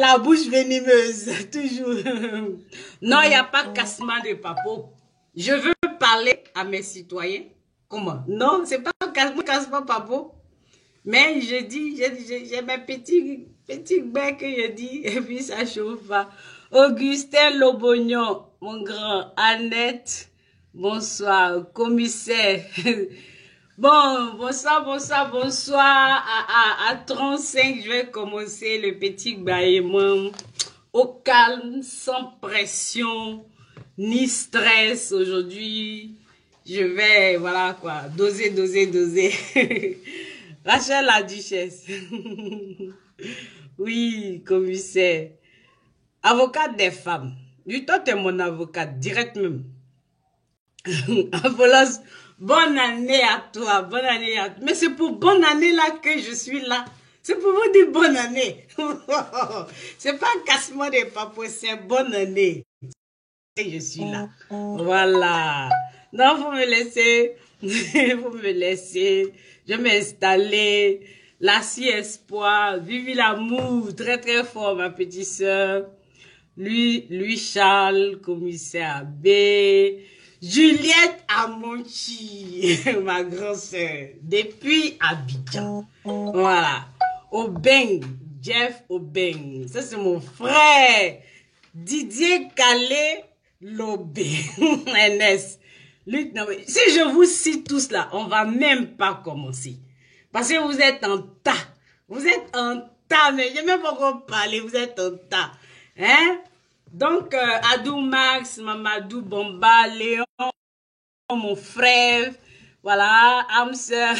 la bouche venimeuse, toujours. Non, il n'y a pas cassement de papo. Je veux parler à mes citoyens. Comment? Non, c'est pas cassement papo. Mais je dis, j'ai mes petits becs que je dis, et puis ça chauffe pas. Augustin Lobognon, mon grand, Annette, bonsoir, commissaire. Bon, bonsoir. À 35, je vais commencer le petit bâillement au calme, sans pression, ni stress. Aujourd'hui, je vais, voilà quoi, doser. Rachel la duchesse. Oui, commissaire. Avocate des femmes. Lui, toi, tu es mon avocate, direct même. Apollos, bonne année à toi, bonne année à toi. Mais c'est pour bonne année là que je suis là. C'est pour vous dire bonne année. C'est pas un cassement des papos, c'est bonne année. Et je suis là. Voilà. Non, vous me laissez. Vous me laissez. Je vais m'installer. Lassie Espoir. Vive l'amour. Très très fort, ma petite soeur. Lui Charles, commissaire B. Juliette Amonchi, ma grande sœur, depuis Abidjan. Voilà. Obeng, Jeff Obeng. Ça, c'est mon frère. Didier Calais Lobé. NS. Luc, non, mais si je vous cite tous là, on va même pas commencer. Parce que vous êtes en tas. Vous êtes en tas, mais je même pas encore parler. Vous êtes en tas. Hein? Donc, Adou Max, Mamadou Bomba, Léon, mon frère, voilà, Amser,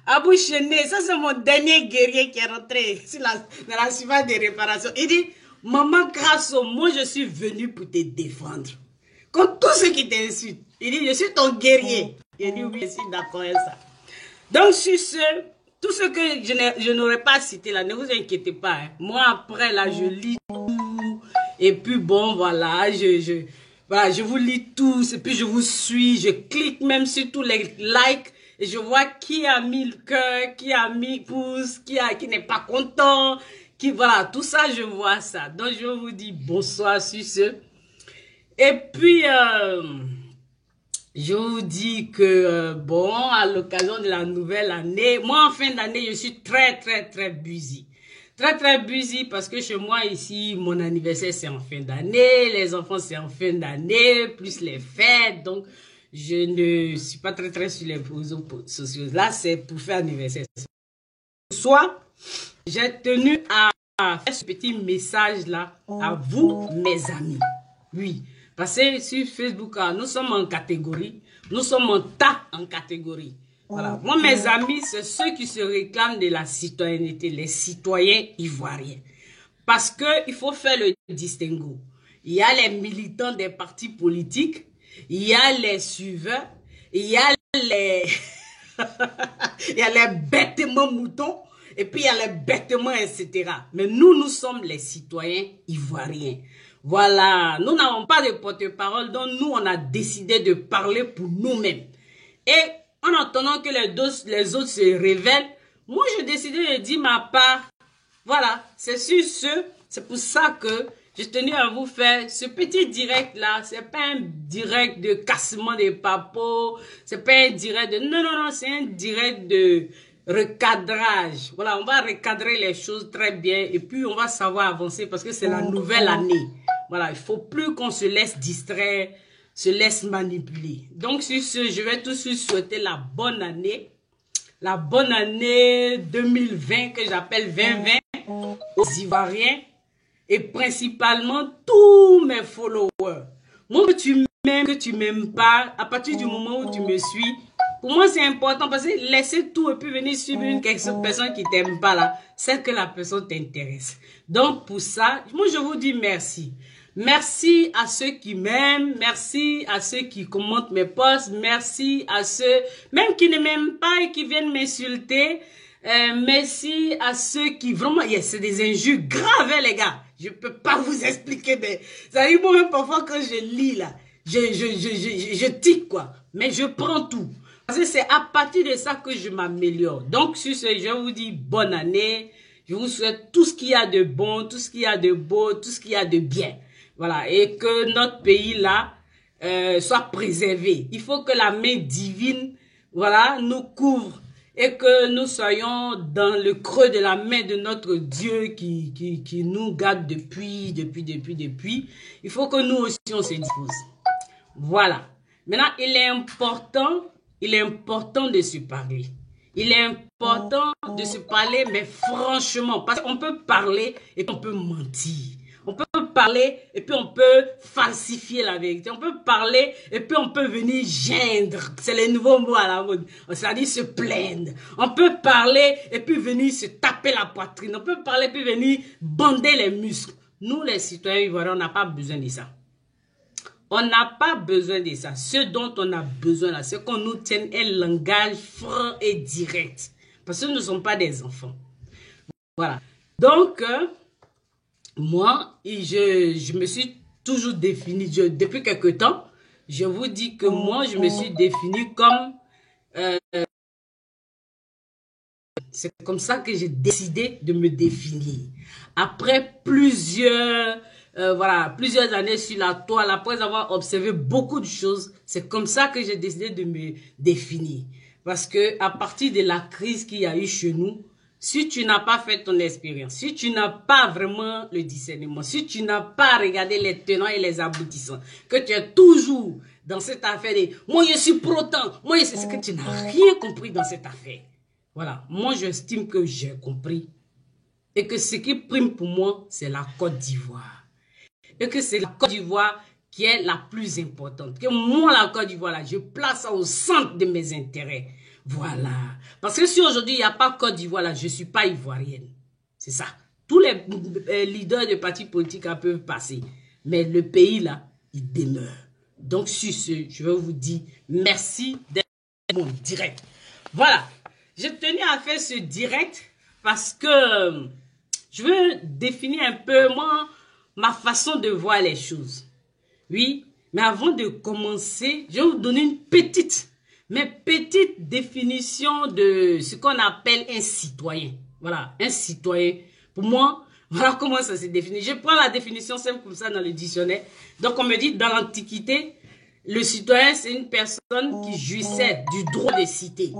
Abou Chené, ça c'est mon dernier guerrier qui est rentré dans la suivante des réparations. Il dit, maman Grasso, moi je suis venu pour te défendre. Comme tous ceux qui t'insultent. Il dit, je suis ton guerrier. Il dit, oui, je suis d'accord avec ça. Donc, sur ce, tout ce que je n'aurais pas cité là, ne vous inquiétez pas. Hein. Moi, après, là, je lis tout. Et puis, bon, voilà, voilà, je vous lis tous. Et puis, je vous suis. Je clique même sur tous les likes. Et je vois qui a mis le cœur, qui a mis pouce, qui n'est pas content. Voilà, tout ça, je vois ça. Donc, je vous dis bonsoir sur ce. Et puis, je vous dis que, bon, à l'occasion de la nouvelle année, moi, en fin d'année, je suis très busy. Très busy parce que chez moi, ici, mon anniversaire, c'est en fin d'année. Les enfants, c'est en fin d'année, plus les fêtes. Donc, je ne suis pas très sur les réseaux sociaux. Là, c'est pour faire anniversaire. Soit, j'ai tenu à faire ce petit message-là à vous, mes amis. Oui. Parce que sur Facebook, nous sommes en catégorie. Nous sommes en tas en catégorie. Voilà. Moi, mes amis, c'est ceux qui se réclament de la citoyenneté, les citoyens ivoiriens. Parce qu'il faut faire le distinguo. Il y a les militants des partis politiques, il y a les suiveurs, il y a les, il y a les bêtements moutons, et puis il y a les bêtements, etc. Mais nous sommes les citoyens ivoiriens. Voilà, nous n'avons pas de porte-parole, donc nous, on a décidé de parler pour nous-mêmes. Et en attendant que les autres se révèlent, moi, j'ai décidé de dire ma part. Voilà, c'est sur ce, c'est pour ça que j'ai tenu à vous faire ce petit direct-là. C'est pas un direct de cassement des papos, c'est pas un direct de... Non, c'est un direct de recadrage. Voilà, on va recadrer les choses très bien et puis on va savoir avancer parce que c'est la nouvelle année. Voilà, il faut plus qu'on se laisse distraire, se laisse manipuler. Donc, sur ce, je vais tout de suite souhaiter la bonne année 2020 que j'appelle 2020 aux Ivoiriens et principalement tous mes followers. Moi, que tu m'aimes, que tu m'aimes pas, à partir du moment où tu me suis, pour moi, c'est important parce que laisser tout et puis venir suivre une personne qui t'aime pas là, c'est que la personne t'intéresse. Donc, pour ça, moi, je vous dis merci. Merci à ceux qui m'aiment, merci à ceux qui commentent mes posts, merci à ceux même qui ne m'aiment pas et qui viennent m'insulter. Merci à ceux qui vraiment, c'est des injures graves hein, les gars. Je peux pas vous expliquer, mais ça arrive moi même parfois quand je lis là, je tique quoi, mais je prends tout. Parce que c'est à partir de ça que je m'améliore. Donc sur ce, je vous dis bonne année. Je vous souhaite tout ce qu'il y a de bon, tout ce qu'il y a de beau, tout ce qu'il y a de bien. Voilà, et que notre pays là soit préservé. Il faut que la main divine, voilà, nous couvre et que nous soyons dans le creux de la main de notre Dieu qui nous garde depuis. Il faut que nous aussi on se dispose. Voilà. Maintenant, il est important de se parler. Il est important de se parler, mais franchement, parce qu'on peut parler et puis on peut mentir. On peut parler et puis on peut falsifier la vérité. On peut parler et puis on peut venir geindre. C'est les nouveaux mots à la mode. C'est-à-dire se plaindre. On peut parler et puis venir se taper la poitrine. On peut parler et puis venir bander les muscles. Nous, les citoyens ivoiriens, on n'a pas besoin de ça. On n'a pas besoin de ça. Ce dont on a besoin là, c'est qu'on nous tienne un langage franc et direct. Parce que nous ne sommes pas des enfants. Voilà. Donc, moi, je me suis toujours défini, depuis quelque temps, je vous dis que moi, je me suis défini comme... c'est comme ça que j'ai décidé de me définir. Après plusieurs années sur la toile, après avoir observé beaucoup de choses, c'est comme ça que j'ai décidé de me définir. Parce que à partir de la crise qu'il y a eu chez nous, si tu n'as pas fait ton expérience, si tu n'as pas vraiment le discernement, si tu n'as pas regardé les tenants et les aboutissants, que tu es toujours dans cette affaire de « moi je suis pro-temps », moi c'est ce que tu n'as rien compris dans cette affaire. Voilà, moi j'estime que j'ai compris et que ce qui prime pour moi, c'est la Côte d'Ivoire. Et que c'est la Côte d'Ivoire qui est la plus importante. Que moi, la Côte d'Ivoire, là, je place ça au centre de mes intérêts. Voilà. Parce que si aujourd'hui, il n'y a pas Côte d'Ivoire, là, je ne suis pas ivoirienne. C'est ça. Tous les leaders de partis politiques peuvent passer. Mais le pays, là, il demeure. Donc, sur ce, je vais vous dire merci d'être mon direct. Voilà. Je tenais à faire ce direct parce que je veux définir un peu, moi, ma façon de voir les choses. Oui, mais avant de commencer, je vais vous donner une petite définition de ce qu'on appelle un citoyen. Voilà, un citoyen. Pour moi, voilà comment ça se définit. Je prends la définition simple comme ça dans le dictionnaire. Donc, on me dit, dans l'Antiquité, le citoyen, c'est une personne qui jouissait du droit de cité.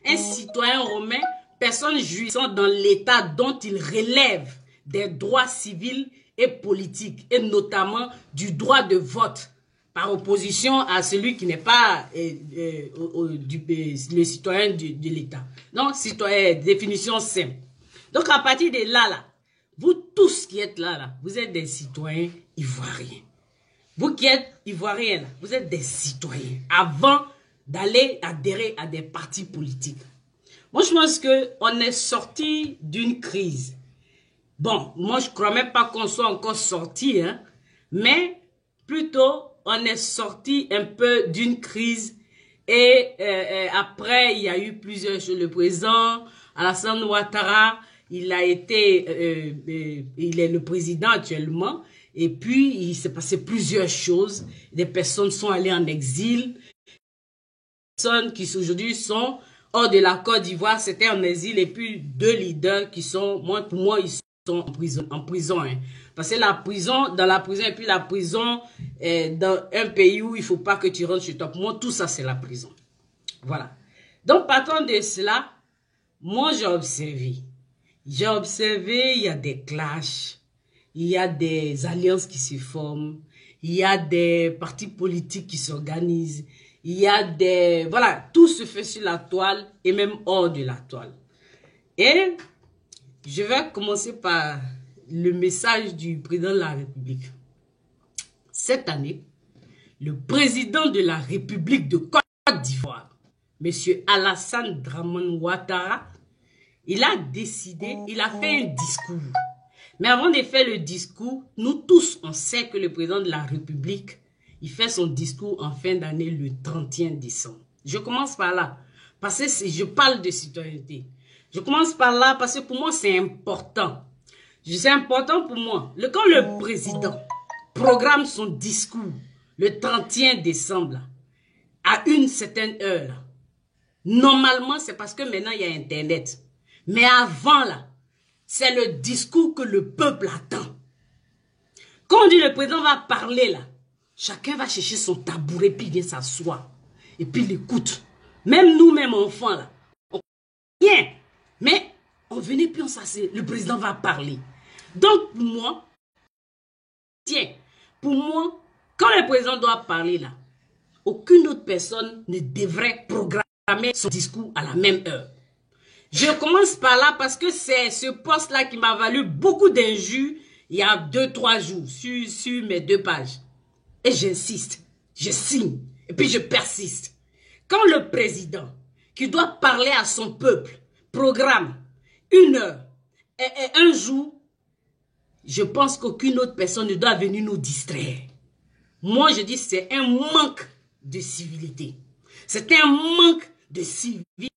Un citoyen romain, personne jouissant dans l'État dont il relève des droits civils et politiques, et notamment du droit de vote, par opposition à celui qui n'est pas le citoyen de l'État. Donc, citoyen, définition simple. Donc, à partir de là, vous tous qui êtes là, vous êtes des citoyens ivoiriens. Vous qui êtes ivoiriens, là, vous êtes des citoyens avant d'aller adhérer à des partis politiques. Moi, je pense qu'on est sorti d'une crise. Bon, moi, je ne crois même pas qu'on soit encore sorti, hein, mais plutôt, on est sorti un peu d'une crise et après, il y a eu plusieurs choses. Le président Alassane Ouattara, il est le président actuellement et puis il s'est passé plusieurs choses. Des personnes sont allées en exil. Des personnes qui aujourd'hui sont hors de la Côte d'Ivoire, c'était en exil et puis deux leaders qui sont, pour moi, ils sont en prison, hein. Parce que la prison, dans la prison, et puis la prison dans un pays où il ne faut pas que tu rentres chez toi. Pour moi, tout ça, c'est la prison. Voilà. Donc, partant de cela, moi, j'ai observé. J'ai observé, il y a des clashs, il y a des alliances qui se forment, il y a des partis politiques qui s'organisent, il y a des... Voilà, tout se fait sur la toile et même hors de la toile. Et je vais commencer par le message du président de la République. Cette année, le président de la République de Côte d'Ivoire, M. Alassane Dramane Ouattara, il a décidé, il a fait un discours. Mais avant de faire le discours, nous tous, on sait que le président de la République, il fait son discours en fin d'année le 31 décembre. Je commence par là, parce que je parle de citoyenneté. Je commence par là parce que pour moi, c'est important. C'est important pour moi. Quand le président programme son discours le 31 décembre, à une certaine heure, normalement, c'est parce que maintenant, il y a Internet. Mais avant, là, c'est le discours que le peuple attend. Quand on dit le président va parler là, chacun va chercher son tabouret, puis il vient s'asseoir. Et puis il écoute. Même nous-mêmes enfants là, on vient. Mais on venait puis on s'assied. Le président va parler. Donc pour moi, quand le président doit parler là, aucune autre personne ne devrait programmer son discours à la même heure. Je commence par là parce que c'est ce poste-là qui m'a valu beaucoup d'injures il y a 2-3 jours sur mes 2 pages. Et j'insiste, je signe, et puis je persiste. Quand le président, qui doit parler à son peuple, programme 1 heure et 1 jour, je pense qu'aucune autre personne ne doit venir nous distraire. Moi, je dis c'est un manque de civilité. C'est un manque de civilité.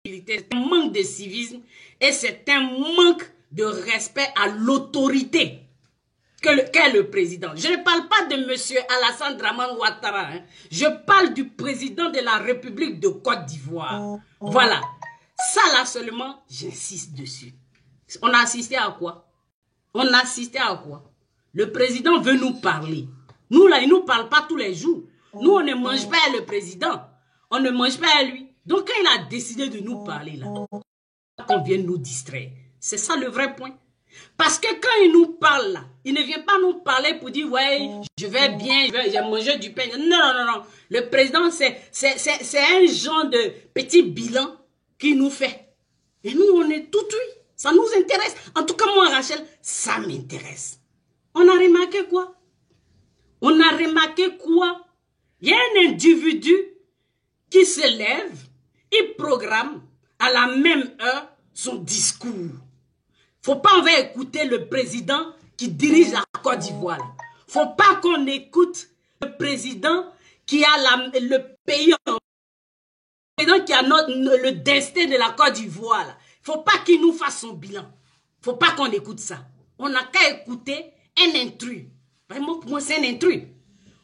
C'est un manque de civisme et c'est un manque de respect à l'autorité qu'est le président. Je ne parle pas de M. Alassane Dramane Ouattara. Hein. Je parle du président de la République de Côte d'Ivoire. Voilà. Ça là seulement, j'insiste dessus. On a assisté à quoi? On a assisté à quoi? Le président veut nous parler. Nous là, il ne nous parle pas tous les jours. Nous, on ne mange pas à le président. On ne mange pas à lui. Donc, quand il a décidé de nous parler là, qu'on vienne nous distraire. C'est ça le vrai point. Parce que quand il nous parle là, il ne vient pas nous parler pour dire, ouais, je vais bien, j'ai mangé du pain. Non, non, non, non. Le président, c'est un genre de petit bilan qu'il nous fait. Et nous, on est tout oui. Ça nous intéresse. En tout cas, moi, Rachel, ça m'intéresse. On a remarqué quoi? On a remarqué quoi? Il y a un individu qui se lève, il programme à la même heure son discours. Faut pas on va écouter le président qui dirige la Côte d'Ivoire. Faut pas qu'on écoute le président qui a le pays, le président qui a le destin de la Côte d'Ivoire. Faut pas qu'il nous fasse son bilan. Faut pas qu'on écoute ça. On n'a qu'à écouter un intrus. Vraiment, pour moi, c'est un intrus.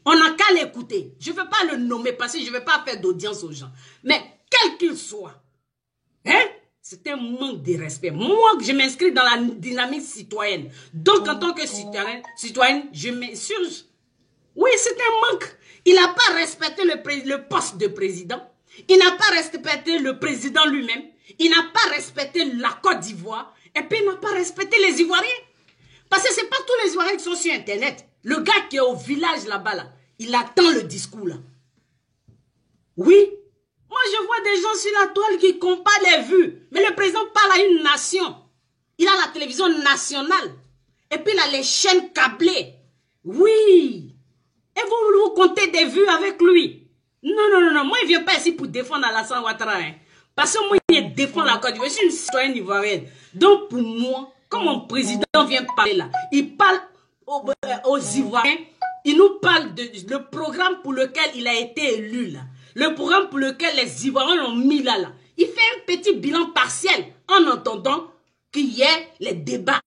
On n'a qu'à l'écouter. Je ne veux pas le nommer parce que je ne veux pas faire d'audience aux gens. Mais quel qu'il soit, hein, c'est un manque de respect. Moi, je m'inscris dans la dynamique citoyenne. Donc, en tant que citoyenne, je m'insurge. Oui, c'est un manque. Il n'a pas respecté le poste de président. Il n'a pas respecté le président lui-même. Il n'a pas respecté la Côte d'Ivoire. Et puis, il n'a pas respecté les Ivoiriens. Parce que ce n'est pas tous les Ivoiriens qui sont sur Internet. Le gars qui est au village là-bas, là, il attend le discours là. Oui. Moi, je vois des gens sur la toile qui comparent les vues. Mais le président parle à une nation. Il a la télévision nationale. Et puis, il a les chaînes câblées. Oui. Et vous comptez des vues avec lui. Non, non, non, non. Moi, il ne vient pas ici pour défendre Alassane Ouattara. Hein. Parce que moi, il défend la Côte d'Ivoire. Je suis une citoyenne ivoirienne. Donc, pour moi, quand mon président vient parler là, il parle aux Ivoiriens. Il nous parle le programme pour lequel il a été élu là. Le programme pour lequel les Ivoiriens l'ont mis là. Il fait un petit bilan partiel en entendant qu'il y ait les débats.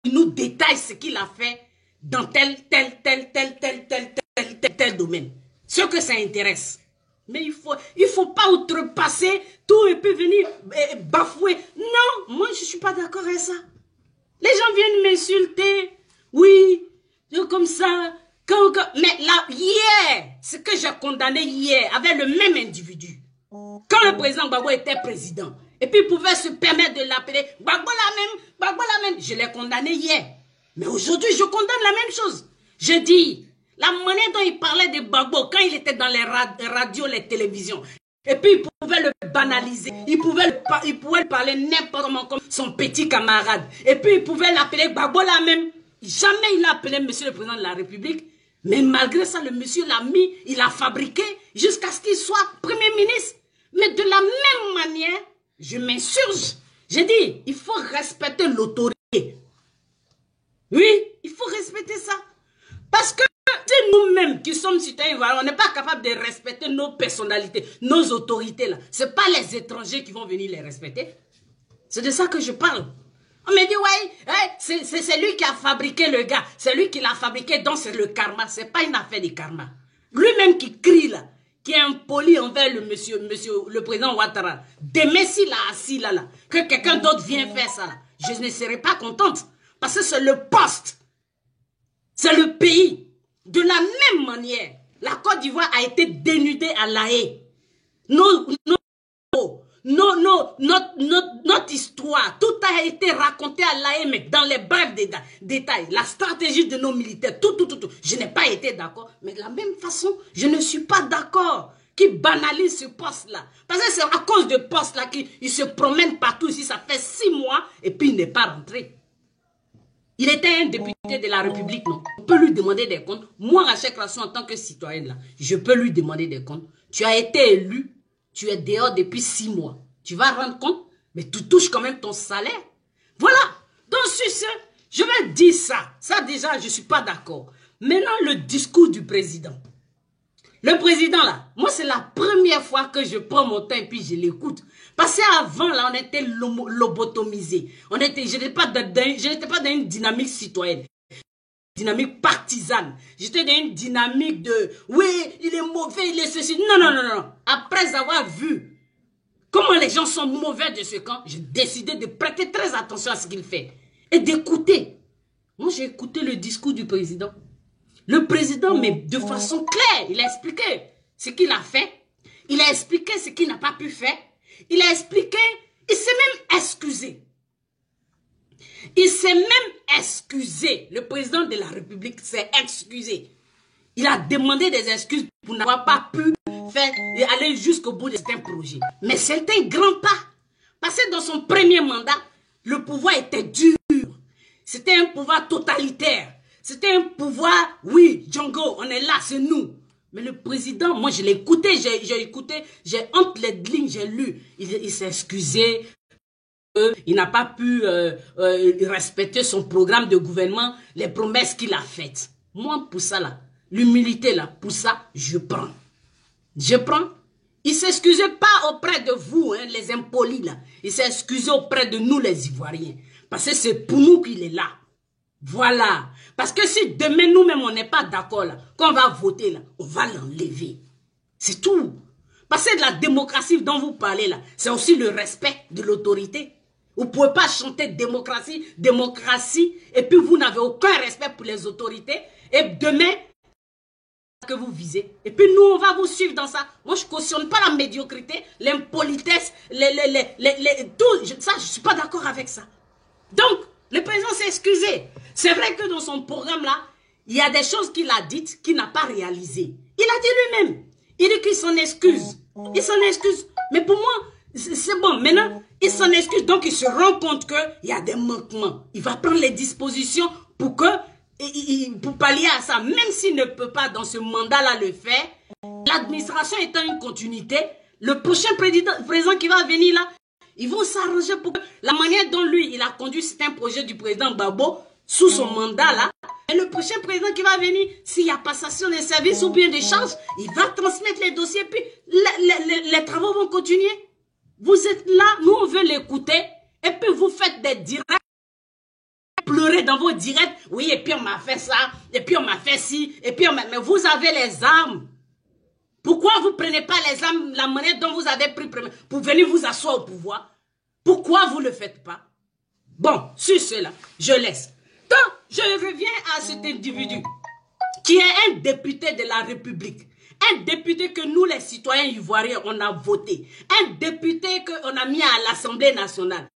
Il nous détaille ce qu'il a fait dans tel domaine. Ce que ça intéresse. Mais il faut pas outrepasser tout et puis venir bafouer. Non, moi je ne suis pas d'accord avec ça. Les gens viennent m'insulter. Oui, comme ça. Mais là, hier, ce que j'ai condamné hier avec le même individu. Quand le président Gbagbo était président. Et puis il pouvait se permettre de l'appeler Gbagbo la même. Je l'ai condamné hier. Mais aujourd'hui, je condamne la même chose. Je dis, la manière dont il parlait de Gbagbo quand il était dans les radios, les télévisions. Et puis il pouvait le banaliser. Il pouvait parler n'importe comment comme son petit camarade. Et puis il pouvait l'appeler Gbagbo la même. Jamais il l'a appelé monsieur le président de la République. Mais malgré ça, le monsieur l'a mis, il l'a fabriqué jusqu'à ce qu'il soit premier ministre. Mais de la même manière, je m'insurge. J'ai dit, il faut respecter l'autorité. Oui, il faut respecter ça. Parce que c'est nous-mêmes qui sommes citoyens, on n'est pas capable de respecter nos personnalités, nos autorités là. Ce n'est pas les étrangers qui vont venir les respecter. C'est de ça que je parle. On me dit, ouais, c'est lui qui a fabriqué le gars. C'est lui qui l'a fabriqué, donc c'est le karma. Ce n'est pas une affaire de karma. Lui-même qui crie là, qui est impoli envers le président Ouattara, demain s'il a assis là, que quelqu'un d'autre vienne faire ça, je ne serai pas contente. Parce que c'est le poste, c'est le pays. De la même manière, la Côte d'Ivoire a été dénudée à La Haye. Notre histoire, tout a été raconté à La Haye, mais dans les brefs détails. La stratégie de nos militaires, tout. Je n'ai pas été d'accord. Mais de la même façon, je ne suis pas d'accord qui banalise ce poste-là. Parce que c'est à cause de poste-là qu'il se promène partout ici. Ça fait 6 mois et puis il n'est pas rentré. Il était un député de la République, non? On peut lui demander des comptes. Moi, Rachel Krasso, en tant que citoyenne, là, je peux lui demander des comptes. Tu as été élu, tu es dehors depuis 6 mois. Tu vas rendre compte, mais tu touches quand même ton salaire. Voilà. Donc, sur ce, je vais dire ça. Ça, déjà, je ne suis pas d'accord. Maintenant, le discours du président. Le président, là, moi, c'est la première fois que je prends mon temps et puis je l'écoute. Parce qu'avant, là, on était lobotomisés. Je n'étais pas dans une dynamique citoyenne, dynamique partisane. J'étais dans une dynamique de, oui, il est mauvais, il est ceci. Non. Après avoir vu comment les gens sont mauvais de ce camp, j'ai décidé de prêter très attention à ce qu'il fait et d'écouter. Moi, j'ai écouté le discours du président. Le président, mais de façon claire, il a expliqué ce qu'il a fait. Il a expliqué ce qu'il n'a pas pu faire. Il a expliqué, il s'est même excusé. Il s'est même excusé. Le président de la République s'est excusé. Il a demandé des excuses pour n'avoir pas pu faire et aller jusqu'au bout de certains projets. Mais c'est un grand pas. Parce que dans son premier mandat, le pouvoir était dur. C'était un pouvoir totalitaire. C'était un pouvoir, oui, Django, on est là, c'est nous. Mais le président, moi je l'ai écouté, j'ai entre les lignes, j'ai lu. Il s'est excusé, il n'a pas pu respecter son programme de gouvernement, les promesses qu'il a faites. Moi, pour ça, là, l'humilité, là, pour ça, je prends. Je prends. Il s'est excusé pas auprès de vous, hein, les impolis, là. Il s'est excusé auprès de nous, les Ivoiriens. Parce que c'est pour nous qu'il est là. Voilà. Parce que si demain nous-mêmes on n'est pas d'accord là, qu'on va voter là, on va l'enlever. C'est tout. Parce que de la démocratie dont vous parlez là, c'est aussi le respect de l'autorité. Vous ne pouvez pas chanter démocratie, et puis vous n'avez aucun respect pour les autorités, et demain, que vous visez. Et puis nous, on va vous suivre dans ça. Moi, je ne cautionne pas la médiocrité, l'impolitesse, tout. Ça, je ne suis pas d'accord avec ça. Donc, le président s'est excusé. C'est vrai que dans son programme là, il y a des choses qu'il a dites qu'il n'a pas réalisées. Il a dit lui-même. Il dit qu'il s'en excuse. Il s'en excuse. Mais pour moi, c'est bon. Maintenant, il s'en excuse. Donc, il se rend compte qu'il y a des manquements. Il va prendre les dispositions pour pallier à ça. Même s'il ne peut pas dans ce mandat-là le faire, l'administration étant une continuité, le prochain président qui va venir là, ils vont s'arranger pour que la manière dont lui, il a conduit certains projets du président Gbagbo sous son mandat là. Et le prochain président qui va venir, s'il y a passation des services ou bien des charges, il va transmettre les dossiers, puis les travaux vont continuer. Vous êtes là, nous on veut l'écouter, et puis vous faites des directs, pleurez dans vos directs, oui, et puis on m'a fait ça, et puis on m'a fait ci, et puis mais vous avez les armes. Pourquoi vous ne prenez pas les armes, la manière dont vous avez pris pour venir vous asseoir au pouvoir? Pourquoi vous ne le faites pas? Bon, sur cela, je laisse. Donc, je reviens à cet individu qui est un député de la République. Un député que nous, les citoyens ivoiriens, on a voté. Un député qu'on a mis à l'Assemblée nationale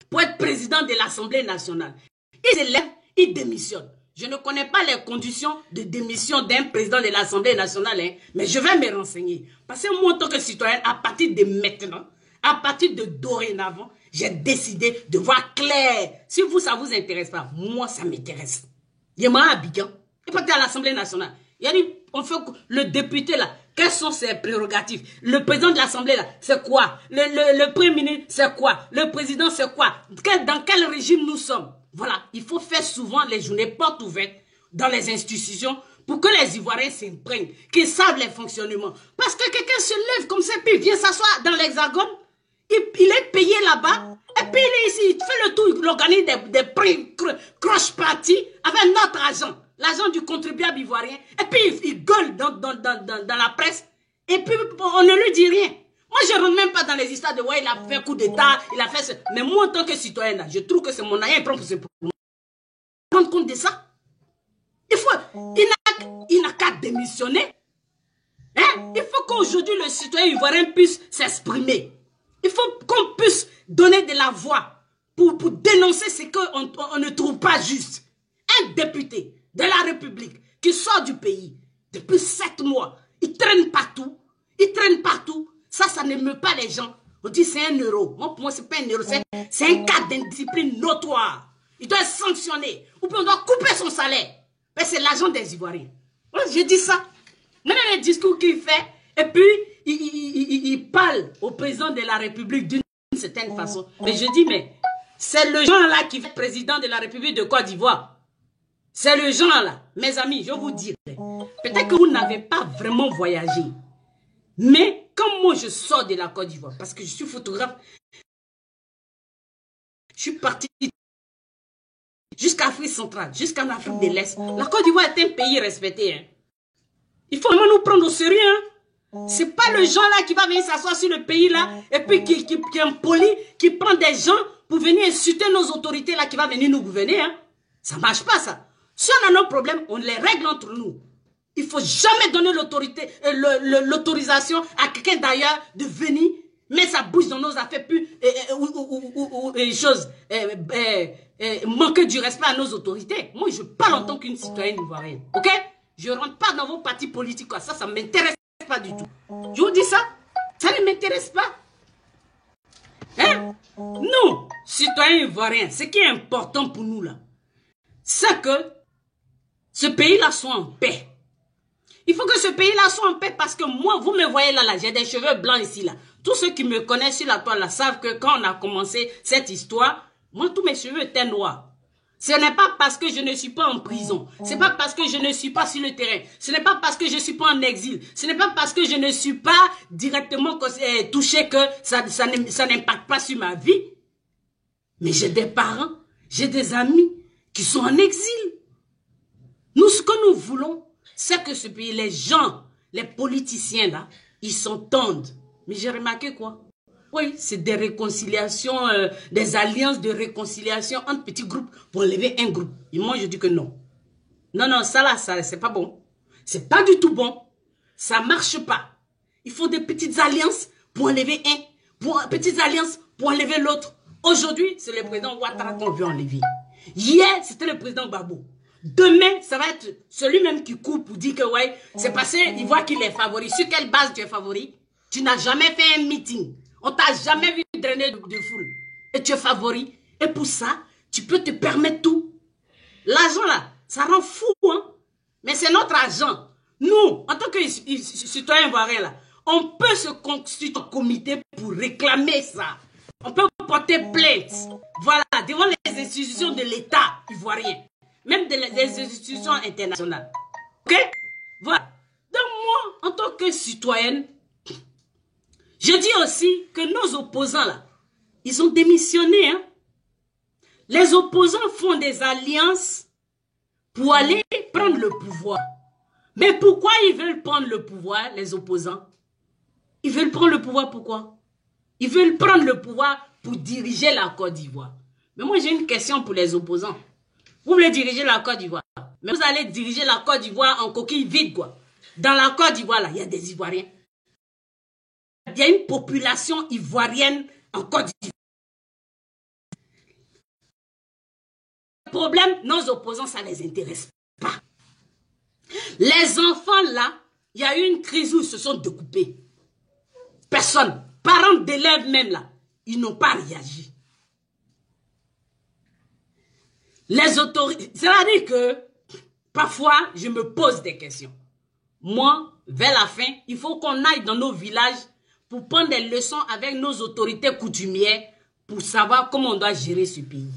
pour être président de l'Assemblée nationale. Il s'élève, il démissionne. Je ne connais pas les conditions de démission d'un président de l'Assemblée nationale, hein, mais je vais me renseigner. Parce que moi, en tant que citoyen, à partir de maintenant, à partir de dorénavant, j'ai décidé de voir clair. Si vous, ça ne vous intéresse pas, moi, ça m'intéresse. Il y a à Abidjan, il est à l'Assemblée nationale. Il a dit, on fait le député là, quelles sont ses prérogatives? Le président de l'Assemblée là, c'est quoi? Le Premier ministre, c'est quoi? Le président, c'est quoi? Dans quel régime nous sommes? Voilà, il faut faire souvent les journées portes ouvertes dans les institutions pour que les Ivoiriens s'imprègnent, qu'ils savent les fonctionnements. Parce que quelqu'un se lève comme ça, puis vient s'asseoir dans l'Hexagone, il est payé là-bas, et puis il est ici, il fait le tour, il organise des prix croche-parties avec notre argent. l'argent du contribuable ivoirien, et puis il gueule dans la presse, et puis on ne lui dit rien. Moi, je ne rentre même pas dans les histoires de ouais, il a fait un coup d'État, il a fait ce... Mais moi, en tant que citoyenne, je trouve que c'est mon aïe propre, c'est pour moi. Rendre compte de ça. Il n'a qu'à démissionner. Hein? Il faut qu'aujourd'hui, le citoyen ivoirien puisse s'exprimer. Il faut qu'on puisse donner de la voix pour dénoncer ce qu'on ne trouve pas juste. Un député de la République qui sort du pays depuis 7 mois, il traîne partout. Il traîne partout. Ça n'émeut pas les gens. On dit c'est 1 euro. Moi, pour moi, c'est pas 1 euro. C'est un cas d'indiscipline notoire. Il doit être sanctionné. Ou bien on doit couper son salaire. Mais c'est l'argent des Ivoiriens. Ouais, j'ai dit ça. Maintenant, les discours qu'il fait, et puis il parle au président de la République d'une certaine façon. Mais je dis, mais c'est le genre-là qui est président de la République de Côte d'Ivoire. C'est le genre-là. Mes amis, je vous dirai. Peut-être que vous n'avez pas vraiment voyagé. Mais quand moi je sors de la Côte d'Ivoire, parce que je suis photographe, je suis parti jusqu'à Afrique centrale, jusqu'en Afrique de l'Est. La Côte d'Ivoire est un pays respecté. Hein. Il faut vraiment nous prendre au sérieux. Hein. C'est pas le genre là qui va venir s'asseoir sur le pays là, et puis qui est impoli, qui prend des gens pour venir insulter nos autorités là, qui va venir nous gouverner. Hein. Ça ne marche pas ça. Si on a nos problèmes, on les règle entre nous. Il ne faut jamais donner l'autorisation à quelqu'un d'ailleurs de venir mettre sa bouche dans nos affaires puis manquer du respect à nos autorités. Moi, je parle en tant qu'une citoyenne ivoirienne. Ok? Je ne rentre pas dans vos partis politiques. Quoi. Ça ne m'intéresse pas du tout. Je vous dis ça. Ça ne m'intéresse pas. Hein? Nous, citoyens ivoiriens, ce qui est important pour nous là, c'est que ce pays-là soit en paix. Il faut que ce pays-là soit en paix parce que moi, vous me voyez là, j'ai des cheveux blancs ici, là. Tous ceux qui me connaissent sur la toile, là, savent que quand on a commencé cette histoire, moi, tous mes cheveux étaient noirs. Ce n'est pas parce que je ne suis pas en prison. Ce n'est pas parce que je ne suis pas sur le terrain. Ce n'est pas parce que je ne suis pas en exil. Ce n'est pas parce que je ne suis pas directement touché que ça n'impacte pas sur ma vie. Mais j'ai des parents, j'ai des amis qui sont en exil. Nous, ce que nous voulons, c'est que ce pays, les gens, les politiciens là, ils s'entendent. Mais j'ai remarqué quoi? Oui, c'est des réconciliations, des alliances de réconciliation entre petits groupes pour enlever un groupe. Et moi, je dis que non. Non, non, ça là, c'est pas bon. C'est pas du tout bon. Ça marche pas. Il faut des petites alliances pour enlever un, petites alliances pour enlever l'autre. Aujourd'hui, c'est le président Ouattara qu'on veut enlever. Hier, c'était le président Gbagbo. Demain, ça va être celui-même qui court pour dire que ouais, c'est passé, il voit qu'il est favori. Sur quelle base tu es favori? Tu n'as jamais fait un meeting. On t'a jamais vu drainer de foule. Et tu es favori. Et pour ça, tu peux te permettre tout. L'argent là, ça rend fou, hein. Mais c'est notre argent. Nous, en tant que citoyens ivoiriens là, on peut se constituer un comité pour réclamer ça. On peut porter plainte. Voilà, devant les institutions de l'État ivoirien. Même des institutions internationales. Ok? Voilà. Donc moi, en tant que citoyenne, je dis aussi que nos opposants là, ils ont démissionné. Hein? Les opposants font des alliances pour aller prendre le pouvoir. Mais pourquoi ils veulent prendre le pouvoir, les opposants? Ils veulent prendre le pouvoir pourquoi? Ils veulent prendre le pouvoir pour diriger la Côte d'Ivoire. Mais moi j'ai une question pour les opposants. Vous voulez diriger la Côte d'Ivoire, mais vous allez diriger la Côte d'Ivoire en coquille vide, quoi. Dans la Côte d'Ivoire, là, il y a des Ivoiriens. Il y a une population ivoirienne en Côte d'Ivoire. Le problème, nos opposants, ça ne les intéresse pas. Les enfants, là, il y a eu une crise où ils se sont découpés. Personne, parents d'élèves même, là, ils n'ont pas réagi. Les autorités, c'est-à-dire que parfois, je me pose des questions. Moi, vers la fin, il faut qu'on aille dans nos villages pour prendre des leçons avec nos autorités coutumières pour savoir comment on doit gérer ce pays.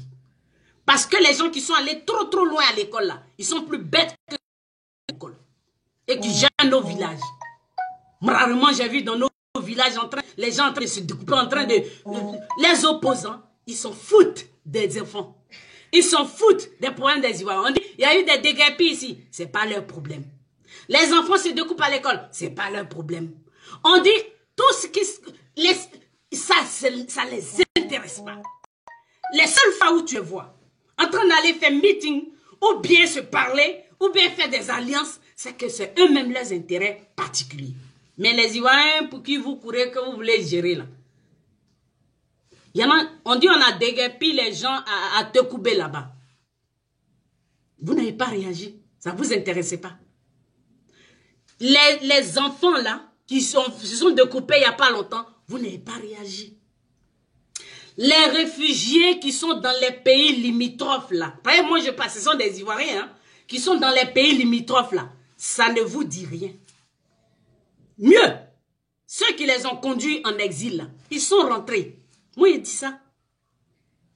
Parce que les gens qui sont allés trop loin à l'école, là, ils sont plus bêtes que l'école. Et qui gèrent nos villages. Rarement, j'ai vu dans nos villages les gens en train de se découper, les opposants, ils s'en foutent des enfants. Ils s'en foutent des problèmes des Ivoiriens. On dit, il y a eu des déguerpis ici. Ce n'est pas leur problème. Les enfants se découpent à l'école. Ce n'est pas leur problème. On dit tout ce qui... ça les intéresse pas. Les seules fois où tu les vois en train d'aller faire meeting, ou bien se parler, ou bien faire des alliances, c'est que c'est eux-mêmes leurs intérêts particuliers. Mais les Ivoiriens, pour qui vous courez, que vous voulez gérer là. Il y en a, on dit on a déguerpi les gens à te couper là-bas. Vous n'avez pas réagi. Ça ne vous intéressait pas. Les enfants là, qui se sont découpés il n'y a pas longtemps, vous n'avez pas réagi. Les réfugiés qui sont dans les pays limitrophes là, moi je passe, ce sont des Ivoiriens hein, qui sont dans les pays limitrophes là, ça ne vous dit rien. Mieux, ceux qui les ont conduits en exil là, ils sont rentrés. Moi je dis ça.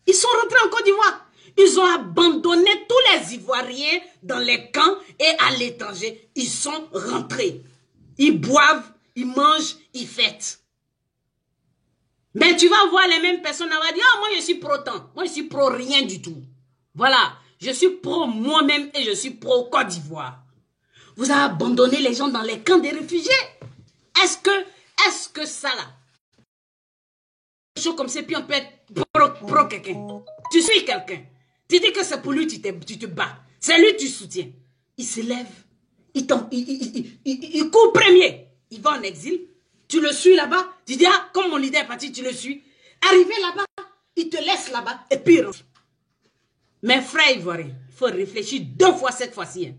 Ils sont rentrés en Côte d'Ivoire. Ils ont abandonné tous les Ivoiriens dans les camps et à l'étranger. Ils sont rentrés. Ils boivent, ils mangent, ils fêtent. Mais tu vas voir les mêmes personnes, on va dire, ah, moi je suis pro-temps, moi je suis pro-rien du tout. Voilà, je suis pro moi-même et je suis pro-Côte d'Ivoire. Vous avez abandonné les gens dans les camps des réfugiés. Est-ce que ça là, chose comme ça, puis on peut être pro quelqu'un. Tu suis quelqu'un, tu dis que c'est pour lui, tu te bats. C'est lui que tu soutiens. Il se lève, il court premier, il va en exil. Tu le suis là-bas, tu dis, ah, comme mon leader est parti, tu le suis. Arrivé là-bas, il te laisse là-bas, et puis il rentre. Mes frères ivoiriens, il faut réfléchir 2 fois cette fois-ci. Hein.